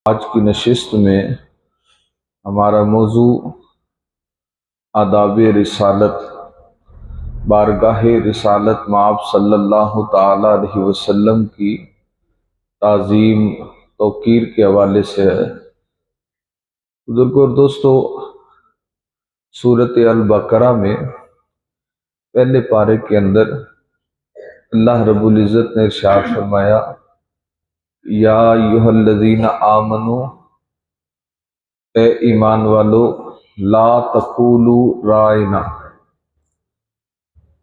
آج کی نشست میں ہمارا موضوع آداب رسالت، بارگاہ رسالت مآب صلی اللہ تعالی علیہ وسلم کی تعظیم توقیر کے حوالے سے ہے۔ بزرگوں اور دوستو، سورۃ البقرہ میں پہلے پارے کے اندر اللہ رب العزت نے ارشاد فرمایا، یا ایھا الذین آمنوا، اے ایمان والو، لا تقولوا رائنا،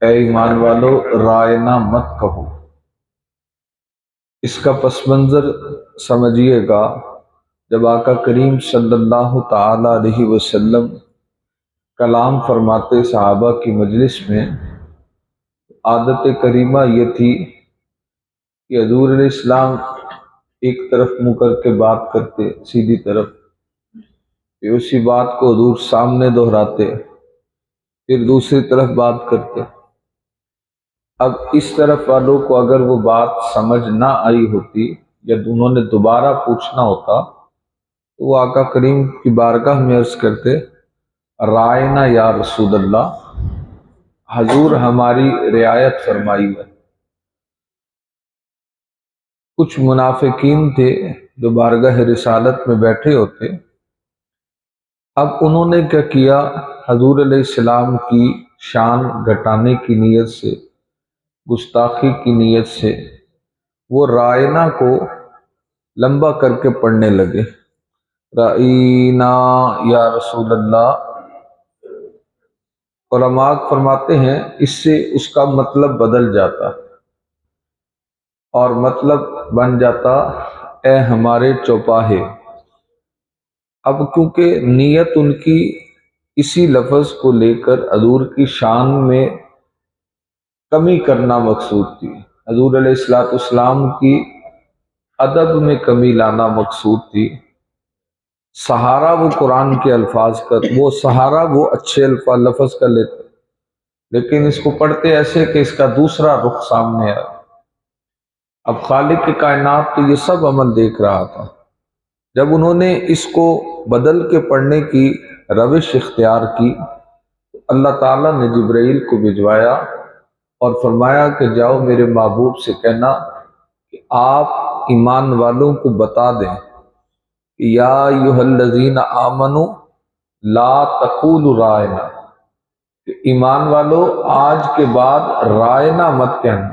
اے ایمان والو رائنا مت کہو۔ اس کا پس منظر سمجھیے گا، جب آقا کریم صلی اللہ تعالی علیہ وسلم کلام فرماتے صحابہ کی مجلس میں، عادت کریمہ یہ تھی کہ حضور علیہ السلام ایک طرف منہ کر کے بات کرتے سیدھی طرف، پھر اسی بات کو حضور سامنے دہراتے، پھر دوسری طرف بات کرتے۔ اب اس طرف والوں کو اگر وہ بات سمجھ نہ آئی ہوتی یا انہوں نے دوبارہ پوچھنا ہوتا تو وہ آقا کریم کی بارگاہ میں عرض کرتے، رائنا یا رسول اللہ، حضور ہماری رعایت فرمائی ہے۔ کچھ منافقین تھے جو بارگاہ رسالت میں بیٹھے ہوتے، اب انہوں نے کیا کیا، حضور علیہ السلام کی شان گھٹانے کی نیت سے، گستاخی کی نیت سے وہ رائنا کو لمبا کر کے پڑھنے لگے، رائنا یا رسول اللہ۔ علماء فرماتے ہیں اس سے اس کا مطلب بدل جاتا اور مطلب بن جاتا اے ہمارے چوپاہے۔ اب کیونکہ نیت ان کی اسی لفظ کو لے کر حضور کی شان میں کمی کرنا مقصود تھی، حضور علیہ السلام کی ادب میں کمی لانا مقصود تھی۔ سہارا وہ قرآن کے الفاظ کا، وہ سہارا وہ اچھے لفظ کا لیتے، لیکن اس کو پڑھتے ایسے کہ اس کا دوسرا رخ سامنے آئے۔ اب خالق کی کائنات تو یہ سب عمل دیکھ رہا تھا، جب انہوں نے اس کو بدل کے پڑھنے کی روش اختیار کی، اللہ تعالیٰ نے جبرائیل کو بھجوایا اور فرمایا کہ جاؤ میرے محبوب سے کہنا کہ آپ ایمان والوں کو بتا دیں کہ یا ایھا الذین آمنوا لا تقولوا رائنا، کہ ایمان والو آج کے بعد رائنا مت کہنا۔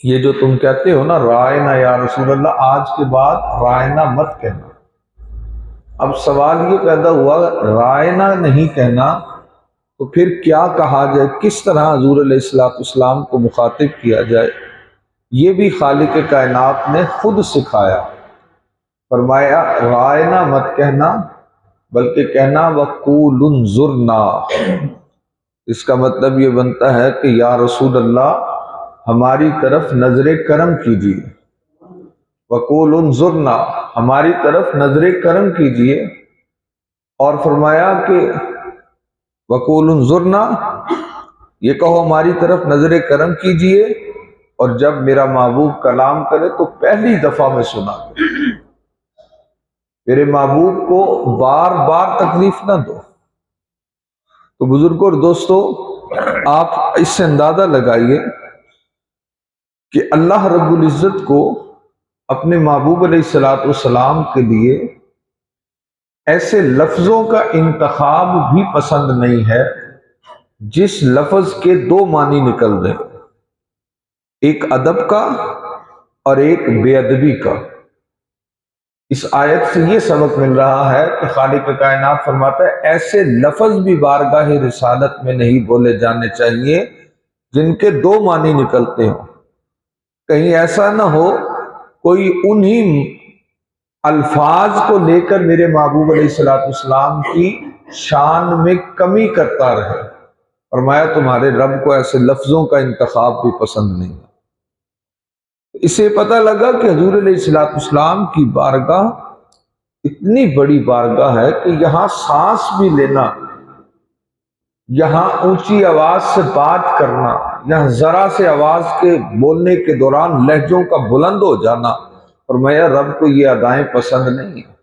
یہ جو تم کہتے ہو نا رائنا یا رسول اللہ، آج کے بعد رائنا مت کہنا۔ اب سوال یہ پیدا ہوا، رائنا نہیں کہنا تو پھر کیا کہا جائے، کس طرح حضور علیہ السلام کو مخاطب کیا جائے؟ یہ بھی خالق کائنات نے خود سکھایا، فرمایا رائنا مت کہنا بلکہ کہنا وقولوا انظرنا۔ اس کا مطلب یہ بنتا ہے کہ یا رسول اللہ ہماری طرف نظر کرم کیجیے، وقولوا انظرنا، ہماری طرف نظر کرم کیجیے، اور فرمایا کہ وقولوا انظرنا، یہ کہو ہماری طرف نظر کرم کیجیے، اور جب میرا محبوب کلام کرے تو پہلی دفعہ میں سنا دو، میرے محبوب کو بار بار تکلیف نہ دو۔ تو بزرگوں اور دوستو، آپ اس سے اندازہ لگائیے کہ اللہ رب العزت کو اپنے محبوب علیہ السلام کے لیے ایسے لفظوں کا انتخاب بھی پسند نہیں ہے جس لفظ کے دو معنی نکل رہے، ایک ادب کا اور ایک بے ادبی کا۔ اس آیت سے یہ سبق مل رہا ہے کہ خالق کائنات فرماتا ہے ایسے لفظ بھی بارگاہ رسالت میں نہیں بولے جانے چاہیے جن کے دو معنی نکلتے ہوں۔ کہیں ایسا نہ ہو کوئی انہی الفاظ کو لے کر میرے محبوب علیہ السلام کی شان میں کمی کرتا رہے۔ فرمایا تمہارے رب کو ایسے لفظوں کا انتخاب بھی پسند نہیں۔ اسے پتہ لگا کہ حضور علیہ السلام کی بارگاہ اتنی بڑی بارگاہ ہے کہ یہاں سانس بھی لینا، یہاں اونچی آواز سے بات کرنا، یہاں ذرا سے آواز کے بولنے کے دوران لہجوں کا بلند ہو جانا فرمایا رب کو یہ ادائیں پسند نہیں ہیں۔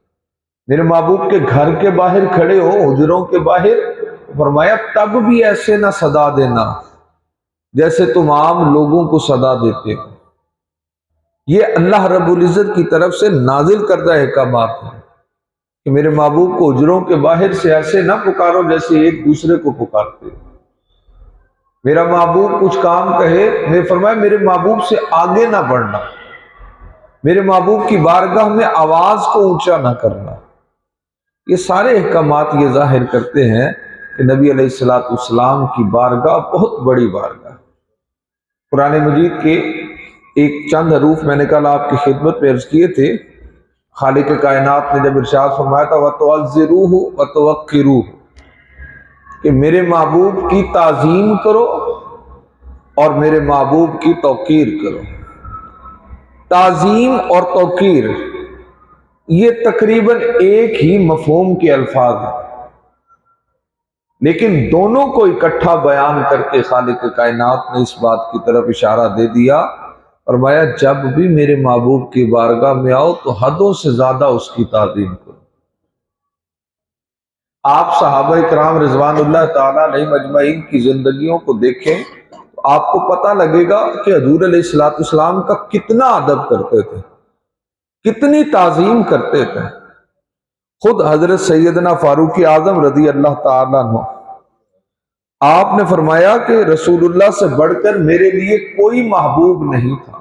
میرے محبوب کے گھر کے باہر کھڑے ہو، حجروں کے باہر، فرمایا تب بھی ایسے نہ صدا دینا جیسے تم عام لوگوں کو صدا دیتے ہو۔ یہ اللہ رب العزت کی طرف سے نازل کردہ احکامات ہیں کہ میرے محبوب کو حجروں کے باہر سے ایسے نہ پکارو جیسے ایک دوسرے کو پکارتے ہو۔ میرا محبوب کچھ کام کہے، میں فرمایا میرے محبوب سے آگے نہ بڑھنا، میرے محبوب کی بارگاہ میں آواز کو اونچا نہ کرنا۔ یہ سارے احکامات یہ ظاہر کرتے ہیں کہ نبی علیہ السلام کی بارگاہ بہت بڑی بارگاہ۔ قرآن مجید کے ایک چند حروف میں نے کل آپ کی خدمت میں عرض کیے تھے۔ خالق کائنات نے جب ارشاد فرمایا تھا وَتُعَزِّرُوهُ وَتُوَقِّرُوهُ کہ میرے محبوب کی تعظیم کرو اور میرے محبوب کی توقیر کرو۔ تعظیم اور توقیر یہ تقریباً ایک ہی مفہوم کے الفاظ ہیں، لیکن دونوں کو اکٹھا بیان کر کے خالق کائنات نے اس بات کی طرف اشارہ دے دیا، فرمایا جب بھی میرے محبوب کی بارگاہ میں آؤ تو حدوں سے زیادہ اس کی تعظیم کرو۔ آپ صحابہ کرام رضوان اللہ تعالیٰ علیہ مجمعین کی زندگیوں کو دیکھیں تو آپ کو پتہ لگے گا کہ حضور علیہ السلام کا کتنا ادب کرتے تھے، کتنی تعظیم کرتے تھے۔ خود حضرت سیدنا فاروق اعظم رضی اللہ تعالیٰ عنہ آپ نے فرمایا کہ رسول اللہ سے بڑھ کر میرے لیے کوئی محبوب نہیں تھا۔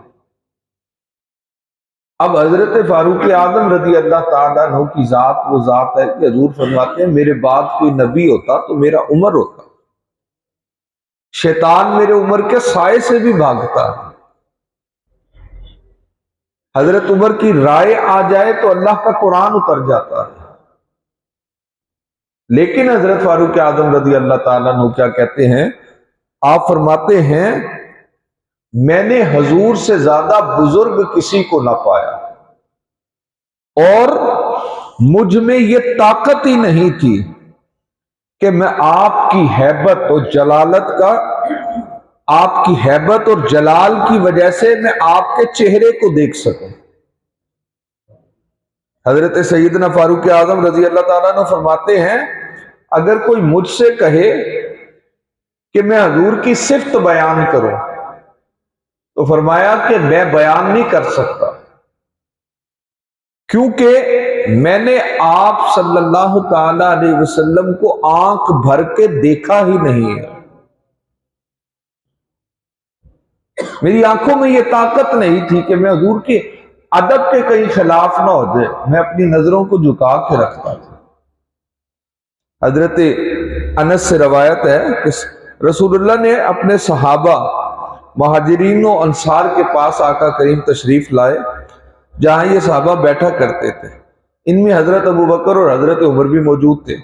اب حضرت فاروق اعظم رضی اللہ تعالیٰ عنہ کی ذات وہ ذات ہے کہ حضور فرماتے ہیں میرے بعد کوئی نبی ہوتا تو میرا عمر ہوتا، شیطان میرے عمر کے سائے سے بھی بھاگتا ہے۔ حضرت عمر کی رائے آ جائے تو اللہ کا قرآن اتر جاتا ہے، لیکن حضرت فاروق اعظم رضی اللہ تعالیٰ عنہ کیا کہتے ہیں؟ آپ فرماتے ہیں میں نے حضور سے زیادہ بزرگ کسی کو نہ پایا اور مجھ میں یہ طاقت ہی نہیں تھی کہ میں آپ کی ہیبت اور جلالت کا، آپ کی ہیبت اور جلال کی وجہ سے میں آپ کے چہرے کو دیکھ سکوں۔ حضرت سیدنا فاروق اعظم رضی اللہ تعالیٰ عنہ فرماتے ہیں اگر کوئی مجھ سے کہے کہ میں حضور کی صفت بیان کروں تو فرمایا کہ میں بیان نہیں کر سکتا، کیونکہ میں نے آپ صلی اللہ تعالی علیہ وسلم کو آنکھ بھر کے دیکھا ہی نہیں ہے، میری آنکھوں میں یہ طاقت نہیں تھی کہ میں حضور کے ادب کے کہیں خلاف نہ ہو جائے، میں اپنی نظروں کو جھکا کے رکھتا تھا۔ حضرت انس سے روایت ہے کہ رسول اللہ نے اپنے صحابہ مہاجرین و انصار کے پاس آقا کریم تشریف لائے جہاں یہ صحابہ بیٹھا کرتے تھے، ان میں حضرت ابو بکر اور حضرت عمر بھی موجود تھے۔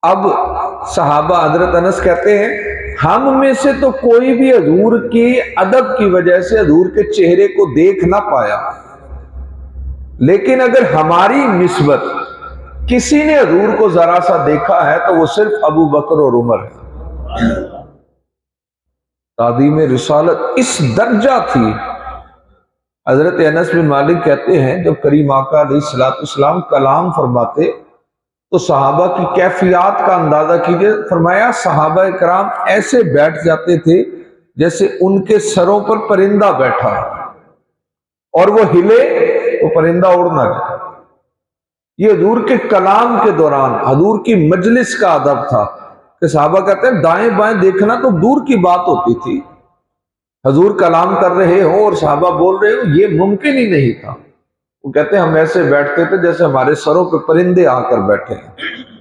اب صحابہ حضرت انس کہتے ہیں ہم میں سے تو کوئی بھی حضور کی ادب کی وجہ سے حضور کے چہرے کو دیکھ نہ پایا، لیکن اگر ہماری نسبت کسی نے حضور کو ذرا سا دیکھا ہے تو وہ صرف ابو بکر اور عمر ہے۔ تعظیم رسالت اس درجہ تھی۔ حضرت انس بن مالک کہتے ہیں جب کریم آقا علیہ السلام کلام فرماتے تو صحابہ کی کیفیات کا اندازہ کیجئے، فرمایا صحابہ کرام ایسے بیٹھ جاتے تھے جیسے ان کے سروں پر پرندہ بیٹھا اور وہ ہلے تو پرندہ اڑ نہ جائے۔ یہ حضور کے کلام کے دوران حضور کی مجلس کا ادب تھا کہ صحابہ کہتے ہیں دائیں بائیں دیکھنا تو دور کی بات ہوتی تھی، حضور کلام کر رہے ہو اور صحابہ بول رہے ہو یہ ممکن ہی نہیں تھا۔ وہ کہتے ہیں ہم ایسے بیٹھتے تھے جیسے ہمارے سروں پہ پرندے آ کر بیٹھے ہیں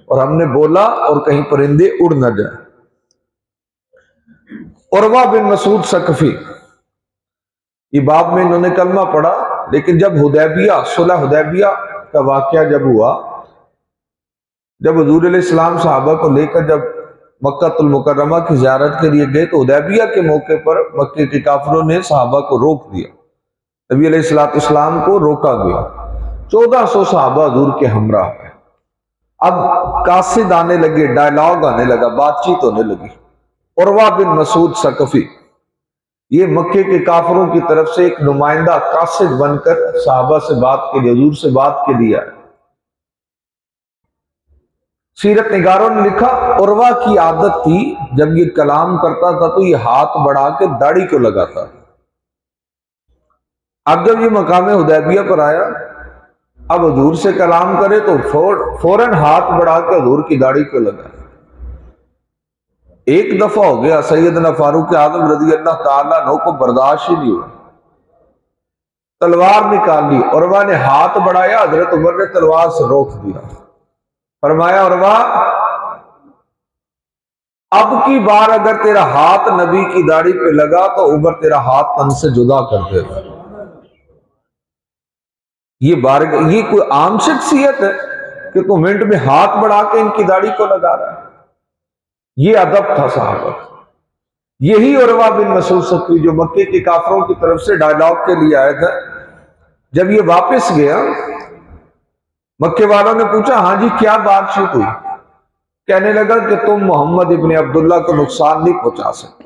اور ہم نے بولا اور کہیں پرندے اڑ نہ جائیں۔ عروہ بن مسعود ثقفی، یہ باب میں انہوں نے کلمہ پڑھا، لیکن جب حدیبیہ صلح حدیبیہ کا واقعہ جب ہوا، جب حضور علیہ السلام صحابہ کو لے کر جب مکہ المکرمہ کی زیارت کے لیے گئے تو حدیبیہ کے موقع پر مکے کے کافروں نے صحابہ کو روک دیا، نبی علیہ السلام کو روکا گیا، 1400 صحابہ حضور کے ہمراہ ہیں۔ اب قاصد آنے لگے، ڈائلاگ آنے لگا، بات چیت ہونے لگی۔ عروہ بن مسعود ثقفی یہ مکے کے کافروں کی طرف سے ایک نمائندہ قاصد بن کر صحابہ سے بات کے لیے، حضور سے بات کے لیے آیا۔ سیرت نگاروں نے لکھا عروہ کی عادت تھی جب یہ کلام کرتا تھا تو یہ ہاتھ بڑھا کے داڑھی کو لگاتا تھا۔ اب جب یہ مقام حدیبیہ پر آیا، اب حضور سے کلام کرے تو فوراً ہاتھ بڑھا کے حضور کی داڑھی کو لگا۔ ایک دفعہ ہو گیا، سیدنا فاروق اعظم رضی اللہ تعالیٰ عنہ کو برداشت ہی نہیں ہوا، تلوار نکال لی۔ عروہ نے ہاتھ بڑھایا، حضرت عمر نے تلوار سے روک دیا، فرمایا عروہ اب کی بار اگر تیرا ہاتھ نبی کی داڑھی پہ لگا تو عمر تیرا ہاتھ تن سے جدا کر دے گا۔ یہ کوئی عام شخصیت ہے کہ تو منٹ میں ہاتھ بڑھا کے ان کی داڑھی کو لگا رہا ہے؟ یہ ادب تھا صحابہ۔ یہی عروہ بن مسعود ثقفی جو مکے کے کافروں کی طرف سے ڈائلاگ کے لیے آیا تھا، جب یہ واپس گیا مکے والوں نے پوچھا ہاں جی کیا بات چیت ہوئی؟ کہنے لگا کہ تم محمد ابن عبداللہ کو نقصان نہیں پہنچا سکتے۔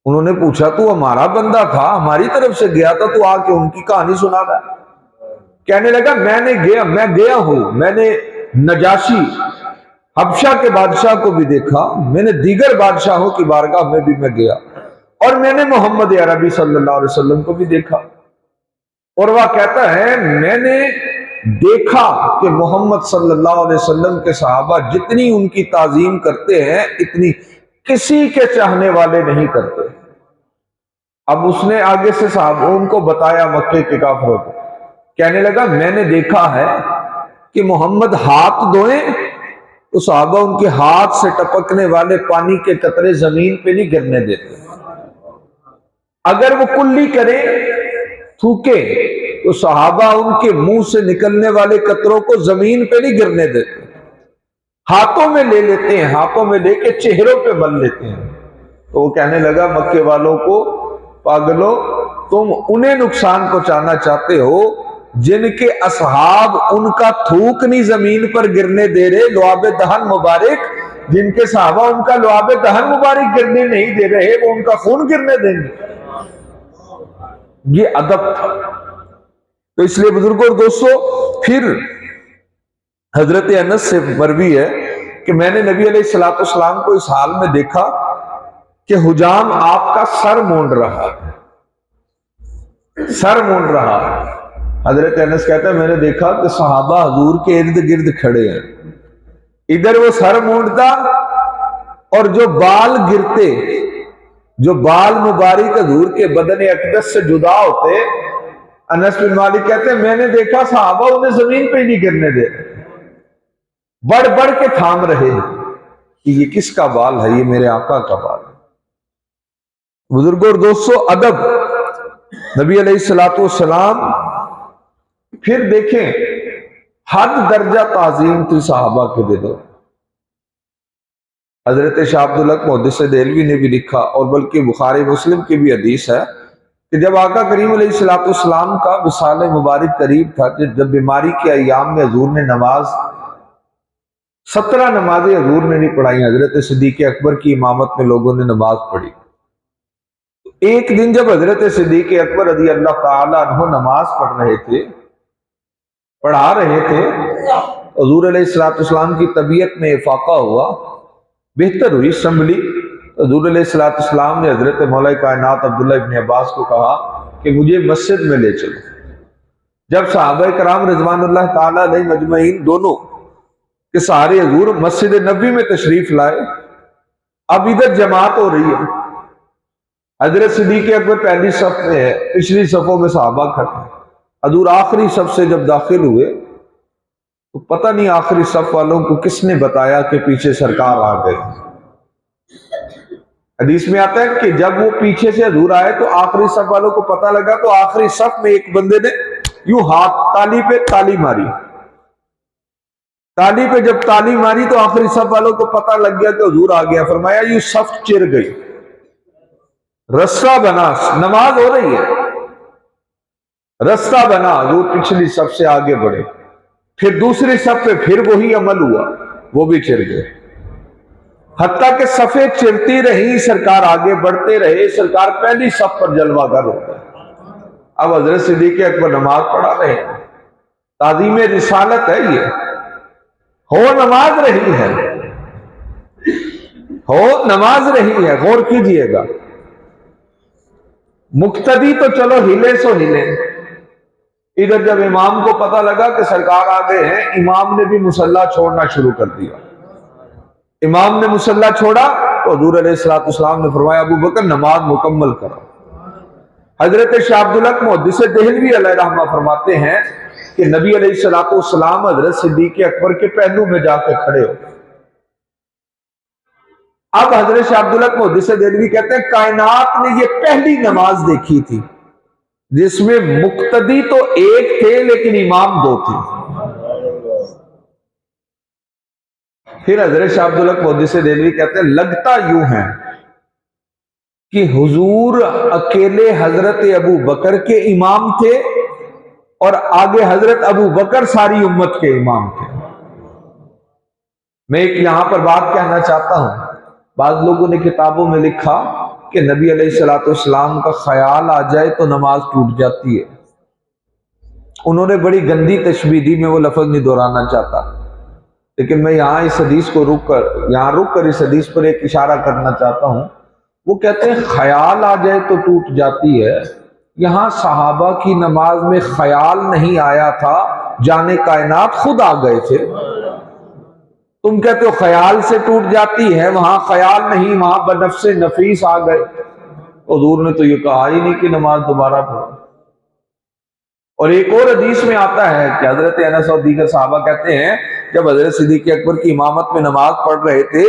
انہوں نے پوچھا تو ہمارا بندہ تھا، ہماری طرف سے گیا تھا، تو آ کے ان کی کہانی سنا رہا ہے۔ کہنے لگا میں گیا ہوں، میں نے نجاشی حبشہ کے بادشاہ کو بھی دیکھا، میں نے دیگر بادشاہوں کی بارگاہ میں بھی میں گیا، اور میں نے محمد عربی صلی اللہ علیہ وسلم کو بھی دیکھا۔ عروہ کہتا ہے میں نے دیکھا کہ محمد صلی اللہ علیہ وسلم کے صحابہ جتنی ان کی تعظیم کرتے ہیں اتنی کسی کے چاہنے والے نہیں کرتے۔ اب اس نے آگے سے صحابہ ان کو بتایا، مکے کے کافروں کو، کہنے لگا میں نے دیکھا ہے کہ محمد ہاتھ دھوئیں تو صحابہ ان کے ہاتھ سے ٹپکنے والے پانی کے قطرے زمین پہ نہیں گرنے دیتے، اگر وہ کلی کرے تھوکے تو صحابہ ان کے منہ سے نکلنے والے قطروں کو زمین پہ نہیں گرنے دیتے، ہاتھوں میں لے لیتے ہیں، ہاتھوں میں لے کے چہروں پہ مل لیتے ہیں۔ تو وہ کہنے لگا مکے والوں کو پاگلو، تم انہیں نقصان پہنچانا چاہتے ہو جن کے اصحاب ان کا تھوک نہیں زمین پر گرنے دے رہے، لعاب دہن مبارک جن کے صحابہ ان کا لعاب دہن مبارک گرنے نہیں دے رہے، وہ ان کا خون گرنے دیں گے۔ یہ ادب تھا۔ تو اس لیے بزرگوں اور دوستو، پھر حضرت انس سے مروی ہے کہ میں نے نبی علیہ السلام کو اس حال میں دیکھا کہ حجام آپ کا سر مونڈ رہا ہے۔ حضرت انس کہتا ہے میں نے دیکھا کہ صحابہ حضور کے ارد گرد کھڑے ہیں، ادھر وہ سر مونڈتا اور جو بال گرتے، جو بال مبارک حضور کے بدن اقدس سے جدا ہوتے، انس بن مالک کہتے ہیں میں نے دیکھا صحابہ انہیں زمین پہ ہی نہیں گرنے دے رہے، بڑھ بڑھ کے تھام رہے کہ یہ کس کا بال ہے؟ یہ میرے آقا کا بال ہے۔ بزرگوں اور دوستو، ادب نبی علیہ السلام، پھر دیکھیں حد درجہ تعظیم تھی صحابہ کے دلوں۔ حضرت شاہ عبدالحق محدث دہلوی نے بھی لکھا، اور بلکہ بخاری مسلم کی بھی حدیث ہے کہ جب آقا کریم علیہ السلام کا وصال مبارک قریب تھا، جب بیماری کے ایام میں حضور نے 17 نمازیں حضور نے نہیں پڑھائی، حضرت صدیق اکبر کی امامت میں لوگوں نے نماز پڑھی۔ ایک دن جب حضرت صدیق اکبر رضی اللہ تعالی عنہ نماز پڑھا رہے تھے، حضور علیہ السلام کی طبیعت میں افاقہ ہوا، بہتر ہوئی، سنبھلی۔ حضور علیہ السلام نے حضرت مولا کائنات عبداللہ ابن عباس کو کہا کہ مجھے مسجد میں لے چلو۔ جب صحابہ کرام رضوان اللہ تعالی علیہ مجمعین دونوں کے سارے حضور مسجد نبوی میں تشریف لائے، اب ادھر جماعت ہو رہی ہے، حضرت صدیق اکبر پہلی صف میں ہے، پچھلی صفوں میں صحابہ کھڑے ہیں۔ حضور آخری صف سے جب داخل ہوئے تو پتہ نہیں آخری صف والوں کو کس نے بتایا کہ پیچھے سرکار آ گئے۔ حدیث میں آتا ہے کہ جب وہ پیچھے سے حضور آئے تو آخری صف والوں کو پتہ لگا، تو آخری صف میں ایک بندے نے یوں ہاتھ تالی پہ تالی ماری، تالی پہ جب تالی ماری تو آخری صف والوں کو پتہ لگ گیا کہ حضور آ گیا۔ فرمایا یوں صف چر گئی، رستہ بنا، نماز ہو رہی ہے، رستہ بنا، حضور پچھلی صف سے آگے بڑھے، پھر دوسری صف پہ پھر وہی عمل ہوا، وہ بھی چر گئے۔ حتیٰ کہ صفیں چرتی رہی، سرکار آگے بڑھتے رہے، سرکار پہلی صف پر جلوہ گر ہو گئے۔ اب حضرت صدیق اکبر نماز پڑھا رہے ہیں، تعظیم رسالت ہے یہ، ہو نماز رہی ہے، ہو نماز رہی ہے، غور کیجئے گا۔ مقتدی تو چلو ہلے سو ہلے، ادھر جب امام کو پتہ لگا کہ سرکار آ گئے ہیں، امام نے بھی مصلی چھوڑنا شروع کر دیا۔ امام نے مصلی چھوڑا تو حضور علیہ السلام نے فرمایا ابو بکر نماز مکمل کرو۔ حضرت شاہ عبدالحق محدث دہلوی علیہ رحمہ فرماتے ہیں کہ نبی علیہ السلام حضرت صدیق اکبر کے پہلو میں جا کے کھڑے ہو۔ اب حضرت شاہ عبدالحق محدث دہلوی کہتے ہیں کائنات نے یہ پہلی نماز دیکھی تھی جس میں مقتدی تو ایک تھے لیکن امام دو تھے۔ پھر حضرت شاہ عبدالحق محدث دہلوی کہتے ہیں لگتا یوں ہے کہ حضور اکیلے حضرت ابو بکر کے امام تھے اور آگے حضرت ابو بکر ساری امت کے امام تھے۔ میں ایک یہاں پر بات کہنا چاہتا ہوں، بعض لوگوں نے کتابوں میں لکھا کہ نبی علیہ السلام کا خیال آ جائے تو نماز ٹوٹ جاتی ہے۔ انہوں نے بڑی گندی تشبیہ دی، میں وہ لفظ نہیں دہرانا چاہتا، لیکن میں یہاں اس حدیث کو رک کر اس حدیث پر ایک اشارہ کرنا چاہتا ہوں۔ وہ کہتے ہیں خیال آ جائے تو ٹوٹ جاتی ہے، یہاں صحابہ کی نماز میں خیال نہیں آیا تھا، جانے کائنات خود آ گئے تھے۔ تم کہتے ہو خیال سے ٹوٹ جاتی ہے، وہاں خیال نہیں، وہاں بنفس نفیس آ گئے۔ حضور نے تو یہ کہا ہی نہیں کہ نماز دوبارہ پڑھو۔ اور ایک اور حدیث میں آتا ہے کہ حضرت انس اور دیگر صحابہ کہتے ہیں جب حضرت صدیق اکبر کی امامت میں نماز پڑھ رہے تھے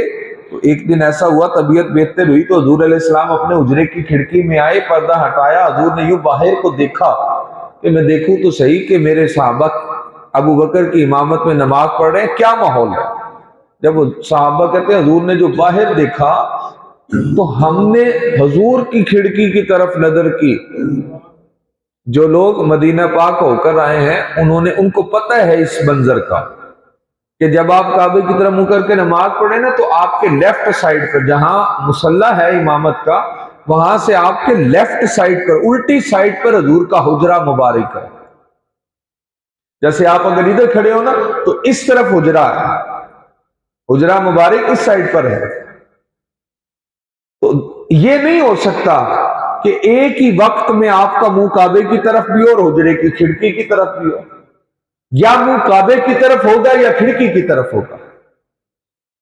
تو ایک دن ایسا ہوا طبیعت بہتر ہوئی تو حضور علیہ السلام اپنے حجرے کی کھڑکی میں آئے، پردہ ہٹایا، حضور نے یوں باہر کو دیکھا کہ میں دیکھوں تو صحیح کہ میرے صحابہ ابو بکر کی امامت میں نماز پڑھ رہے ہیں، کیا ماحول ہے؟ جب صحابہ کہتے ہیں حضور نے جو باہر دیکھا تو ہم نے حضور کی کھڑکی کی طرف نظر کی۔ جو لوگ مدینہ پاک ہو کر آئے ہیں ان کو پتہ ہے اس منظر کا کہ جب آپ کعبے کی طرف منہ کر کے نماز پڑھیں نا تو آپ کے لیفٹ سائیڈ پر جہاں مصلی ہے امامت کا، وہاں سے آپ کے لیفٹ سائیڈ پر الٹی سائیڈ پر حضور کا حجرہ مبارک ہے۔ جیسے آپ اگر ادھر کھڑے ہو نا تو اس طرف حجرہ ہے، حجرہ مبارک اس سائیڈ پر ہے۔ تو یہ نہیں ہو سکتا کہ ایک ہی وقت میں آپ کا منہ کعبے کی طرف بھی ہو اور حجرے کی کھڑکی کی طرف بھی ہو، یا منہ کعبے کی طرف ہوگا یا کھڑکی کی طرف ہوگا۔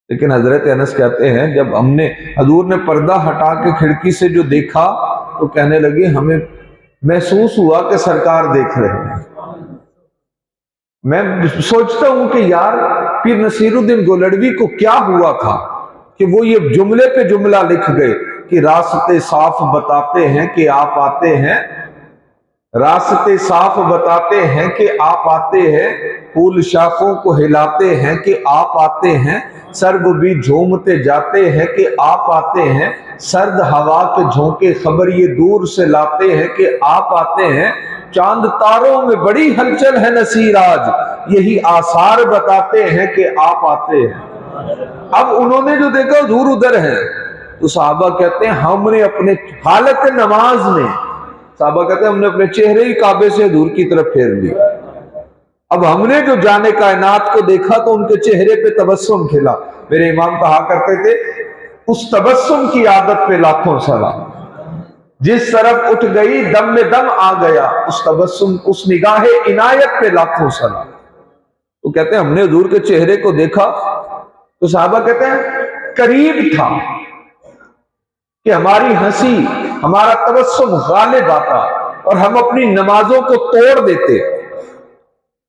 لیکن حضرت انس کہتے ہیں جب ہم نے حضور نے پردہ ہٹا کے کھڑکی سے جو دیکھا تو کہنے لگے ہمیں محسوس ہوا کہ سرکار دیکھ رہے ہیں۔ میں سوچتا ہوں کہ یار پیر نصیر الدین گولڑوی کو کیا ہوا تھا کہ وہ یہ جملے پہ جملہ لکھ گئے کہ راستے صاف بتاتے ہیں کہ آپ آتے ہیں، راستے صاف بتاتے ہیں کہ آپ آتے ہیں، پھول شاخوں کو ہلاتے ہیں کہ آپ آتے ہیں، سرب بھی جھومتے جاتے ہیں کہ آپ آتے ہیں، سرد ہوا کے جھونکے خبر یہ دور سے لاتے ہیں کہ آپ آتے ہیں، چاند تاروں میں بڑی ہلچل ہے نصیر آج، یہی آثار بتاتے ہیں کہ آپ آتے ہیں۔ اب انہوں نے جو دیکھا حضور ادھر ہے تو صحابہ کہتے ہیں ہم نے اپنے حالت نماز میں، صحابہ کہتے ہیں ہم نے اپنے چہرے ہی کعبے سے حضور کی طرف پھیر لیا۔ اب ہم نے جو جانے کائنات کو دیکھا تو ان کے چہرے پہ تبسم کھلا۔ میرے امام کہا کرتے تھے اس تبسم کی عادت پہ لاکھوں سلام، جس طرف اٹھ گئی دم میں دم آ گیا، اس تبسم اس نگاہ عنایت پہ لاکھوں سلام۔ تو کہتے ہیں ہم نے حضور کے چہرے کو دیکھا تو صحابہ کہتے ہیں قریب تھا کہ ہماری ہنسی ہمارا تبسم غالب آتا اور ہم اپنی نمازوں کو توڑ دیتے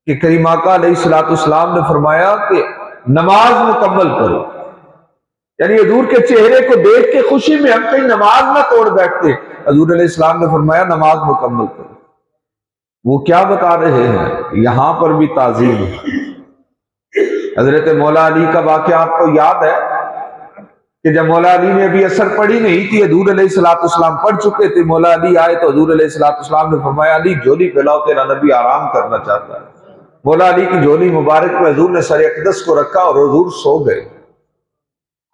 کہ کریم آقا علیہ السلام نے فرمایا کہ نماز مکمل کرو، یعنی حضور کے چہرے کو دیکھ کے خوشی میں ہم کہیں نماز نہ توڑ بیٹھتے۔ حضور علیہ السلام نے فرمایا نماز مکمل کرو۔ وہ کیا بتا رہے ہیں؟ یہاں پر بھی تعظیم ہے۔ حضرت مولا علی کا واقعہ آپ کو یاد ہے کہ جب مولا علی نے ابھی اثر پڑھی نہیں تھی، حضور علیہ السلام پڑھ چکے تھے، مولا علی آئے تو حضور علیہ السلام نے فرمایا علی جھولی پھیلاؤ، تیرا نبی آرام کرنا چاہتا ہے۔ مولا علی کی جھولی مبارک پہ حضور نے سر اقدس کو رکھا اور حضور سو گئے۔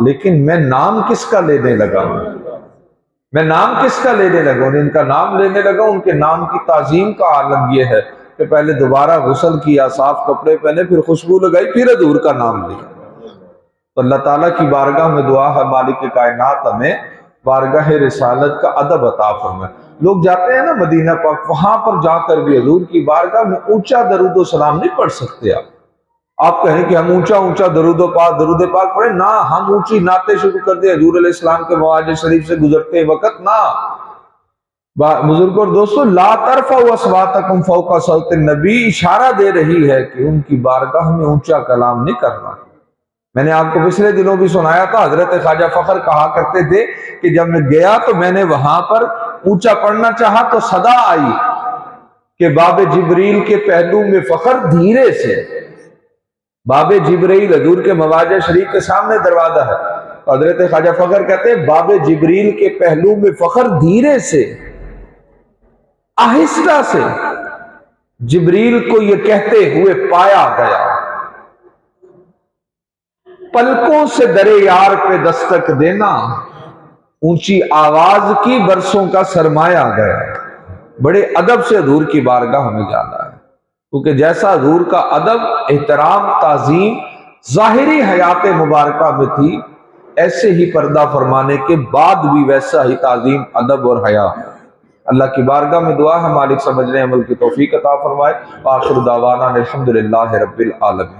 لیکن میں نام کس کا لینے لگا ہوں؟ میں نام کس کا لینے لگا ہوں؟ ان کا نام لینے لگا ہوں۔ ان کے نام کی تعظیم کا عالم یہ ہے کہ پہلے دوبارہ غسل کیا، صاف کپڑے پہنے، پھر خوشبو لگائی، پھر حضور کا نام لیا۔ تو اللہ تعالیٰ کی بارگاہ میں دعا ہے مالک کائنات ہمیں بارگاہ رسالت کا ادب عطا فرمائے۔ لوگ جاتے ہیں نا مدینہ پاک، وہاں پر جا کر بھی حضور کی بارگاہ میں اونچا درود و سلام نہیں پڑھ سکتے۔ آپ کہیں کہ ہم اونچا درود پاک پڑھیں، نہ ہم اونچی نعتیں شروع کر دیں حضور علیہ السلام کے مواجہ شریف سے گزرتے وقت، نہ۔ بزرگوں اور دوستو، لا ترفعوا اصواتکم فوق صوت النبی اشارہ دے رہی ہے کہ ان کی بارگاہ میں اونچا کلام نہیں کرنا۔ میں نے آپ کو پچھلے دنوں بھی سنایا تھا، حضرت خواجہ فخر کہا کرتے تھے کہ جب میں گیا تو میں نے وہاں پر اونچا پڑھنا چاہا تو صدا آئی کہ باب جبریل کے پہلو میں فخر دھیرے سے۔ باب جبریل حضور کے مواجہ شریف کے سامنے دروازہ ہے، حضرت خواجہ فخر کہتے ہیں باب جبریل کے پہلو میں فخر دھیرے سے، آہستہ سے جبریل کو یہ کہتے ہوئے پایا گیا، پلکوں سے در یار پہ دستک دینا، اونچی آواز کی برسوں کا سرمایہ گیا۔ بڑے ادب سے حضور کی بارگاہ ہمیں جانا ہے، کیونکہ جیسا حضور کا ادب، احترام، تعظیم ظاہری حیات مبارکہ میں تھی، ایسے ہی پردہ فرمانے کے بعد بھی ویسا ہی تعظیم، ادب اور حیا۔ اللہ کی بارگاہ میں دعا ہے مالک سمجھنے عمل کی توفیق عطا فرمائے۔ آخر دعوانا الحمدللہ رب العالمین۔